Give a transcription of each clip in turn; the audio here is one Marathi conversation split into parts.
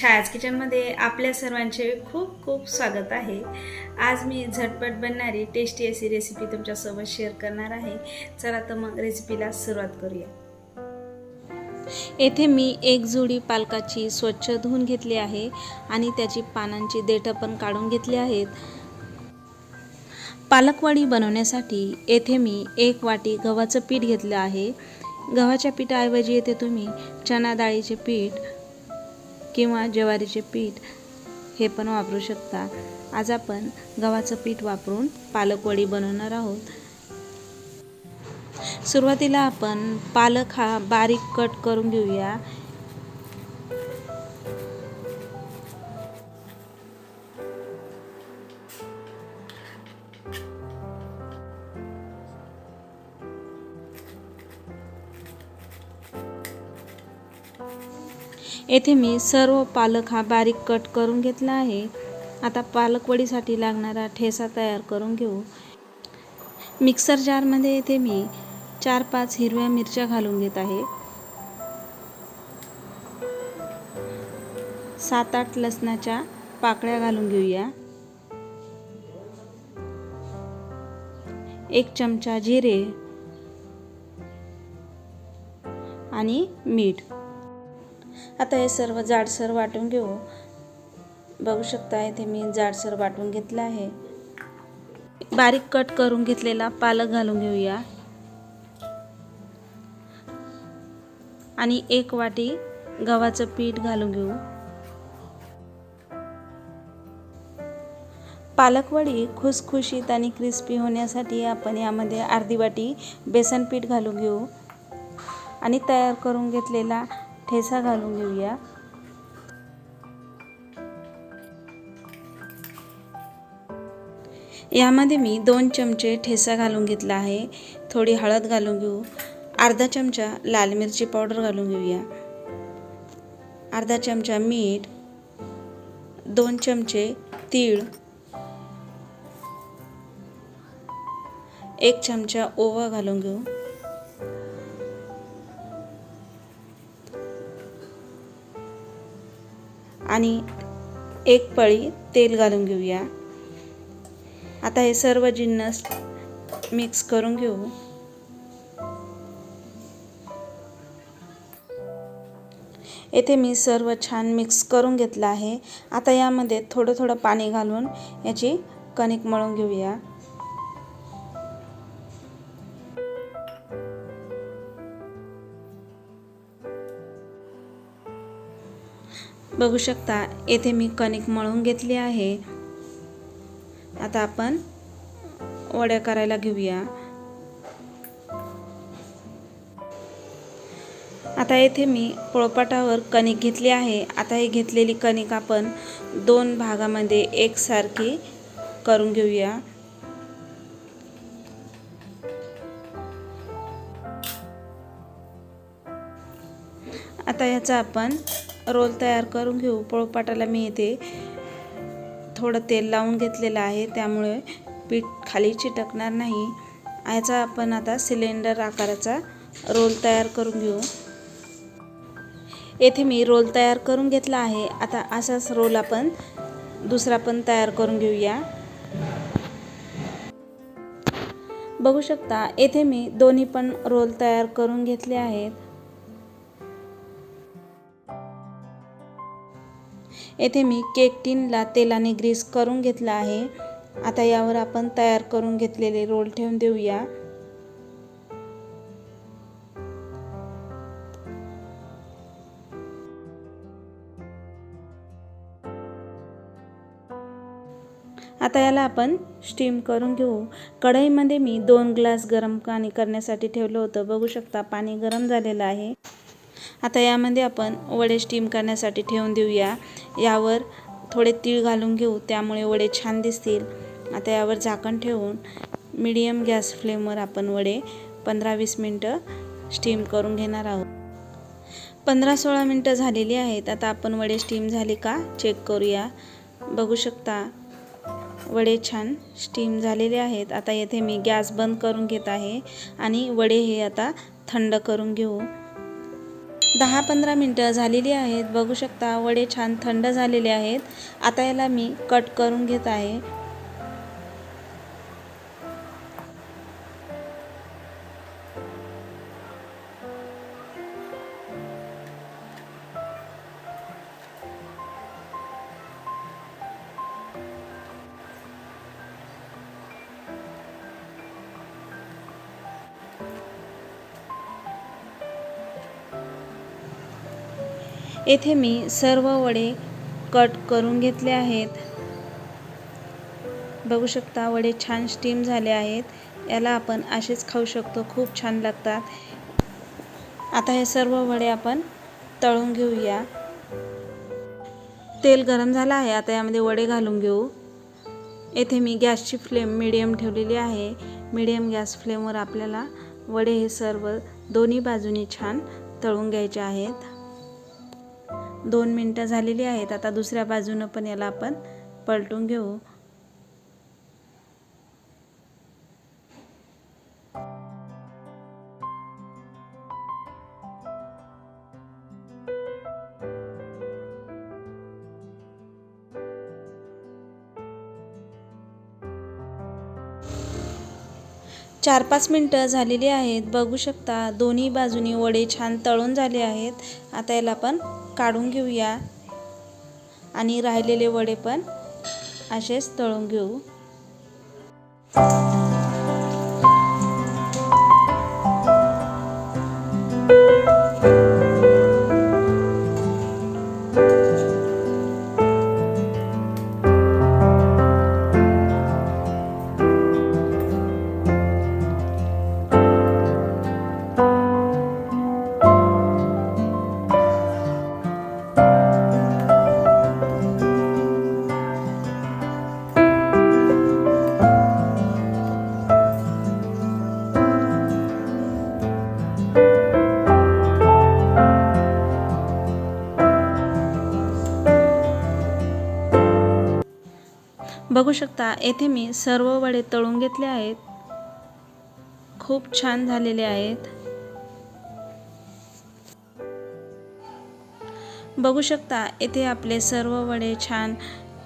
छायाज किचनमध्ये आपल्या सर्वांचे खूप खूप स्वागत आहे। आज मी झटपट बनणारी टेस्टी अशी रेसिपी तुमच्यासोबत शेअर करणार आहे। चला तर मग रेसिपीला सुरुवात करूया। येथे मी एक जुडी पालकाची स्वच्छ धुवून घेतली आहे आणि त्याची पानांची देठं पण काढून घेतली आहेत। पालकवडी बनवण्यासाठी येथे मी 1 वाटी गव्हाचं पीठ घेतलं आहे। गव्हाच्या पिठाऐवजी येथे तुम्ही चणा डाळीचे पीठ किंवा ज्वारीचे पीठ हे पण वापरू शकता। आज आपण गव्हाचं पीठ वापरून पालकवडी बनवणार आहोत। सुरुवातीला आपण पालक हा बारीक कट करून घेऊया। येथे मी सर्व पालक हा बारीक कट करून घेतला आहे। आता पालकवडीसाठी लागणारा ठेसा तयार करून घेऊ। मिक्सर जारमध्ये येथे मी 4-5 हिरव्या मिरच्या घालून घेत आहे। 7-8 लसणाच्या पाकळ्या घालून घेऊया। 1 चमचा जिरे आणि मीठ। आता हे सर्व जाडसर वाटून घेऊ। बघू शकता इथे मी जाडसर वाटून घेतला आहे। बारीक कट करून घेतलेला पालक घालून घेऊया आणि 1 वाटी गव्हाचं पीठ घालून घेऊ। पालकवडी खुसखुशीत आणि क्रिस्पी होण्यासाठी आपण यामध्ये अर्धी वाटी बेसन पीठ घालून घेऊ आणि तयार करून घेतलेला ठेसा घालून घेऊया। यामध्ये मी 2 चमचे ठेसा घालून घेतला आहे। थोडी हळद घालून घेऊ। अर्धा चमचा लाल मिरची पावडर घालून घेऊया। अर्धा चमचा मीठ, 2 चमचे तीळ, 1 चमचा ओवा घालून घेऊ आणि 1 पळी तेल घालून घेऊया। आता हे सर्व जिन्नस मिक्स करून घेऊ। येथे मी सर्व छान मिक्स करून घेतलं आहे। आता यामध्ये थोडं थोडं पाणी घालून याची कणिक मळून घेऊया। बघू शकता येथे मी कणिक मळून घेतली आहे। आता आपण वड्या करायला घेऊया। आता येथे मी पोळपाटावर कणिक घेतली आहे। आता ही घेतलेली कणिक आपण 2 भागामध्ये एकसारखी करून घेऊया। आता याचा आपण रोल तयार करून घेऊ। पोळपाटाला मी इथे थोडं तेल लावून घेतलेलं आहे, त्यामुळे पीठ खाली चिटकणार नाही। याचा आपण आता सिलेंडर आकाराचा रोल तयार करून घेऊ। येथे मी रोल तयार करून घेतला आहे। आता असाच रोल आपण दुसरा पण तयार करून घेऊया। बघू शकता येथे मी दोन्ही पण रोल तयार करून घेतले आहेत। येथे मी केक टिनला तेलाने ग्रीस करून घेतला आहे। आता यावर आपण तयार करून घेतलेले रोल ठेवून देऊया। आता याला आपण स्टीम करून घेऊ। कढईमध्ये मी 2 ग्लास गरम पाणी करण्यासाठी ठेवलं होतं। बघू शकता पाणी गरम झालेलं आहे। आता यामध्ये आपण वडे स्टीम करण्यासाठी ठेवून देऊया। यावर थोडे तीळ घालून घेऊ, त्यामुळे वडे छान दिसतील। आता यावर झाकण ठेवून मीडियम गॅस फ्लेमवर आपण वडे 15-20 मिनिटं स्टीम करून घेणार आहोत। 15-16 मिनिटं झालेली आहेत। आता आपण वडे स्टीम झाले का चेक करूया। बघू शकता वडे छान स्टीम झालेले आहेत। आता येथे मी गॅस बंद करून घेत आहे आणि वडे हे आता थंड करून घेऊ। 10-15 मिनटं झालेली आहेत. बघू शकता वडे छान थंड झालेले आहेत. आता याला मी कट करून घेत आहे. येथे मी सर्व वडे कट करून घेतले आहेत. बघू शकता वडे छान स्टीम झाले आहेत. याला आपण असेच खाऊ शकतो, खूप छान लागतात. आता हे सर्व वडे आपण तळून घेऊया. तेल गरम झालं आहे. आता यामध्ये वडे घालून घेऊ. येथे मी गॅसची फ्लेम मीडियम ठेवलेली आहे. मीडियम गॅस फ्लेमवर आपल्याला वडे हे सर्व दोन्ही बाजूनी छान तळून घ्यायचे आहेत. 2 मिनटं झालेली आहेत. आता दुसऱ्या बाजूनं पण याला आपण पलटून घेऊ. चार 5 मिनटं झालेली आहेत. बघू शकता दोन्ही बाजूनी वडे छान तळून झाले आहेत. आता याला आपण काढून घेऊया आणि राहिलेले वडे पण असेच तळून घेऊ. बघू शकता येथे मी सर्व वडे तळून घेतले आहेत. खूप छान झालेले आहेत. बघू शकता येथे आपले सर्व वडे छान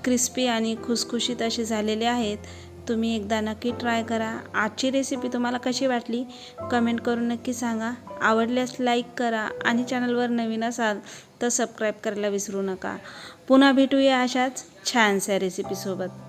क्रिस्पी आणि खुसखुशीत असे झालेले आहेत. तुम्ही एकदा नक्की ट्राय करा. आजची रेसिपी तुम्हाला कशी वाटली कमेंट करून नक्की सांगा. आवडल्यास लाईक करा आणि चॅनलवर नवीन असाल तर सबस्क्राईब करायला विसरू नका. पुन्हा भेटूया अशाच छानशा रेसिपीसोबत.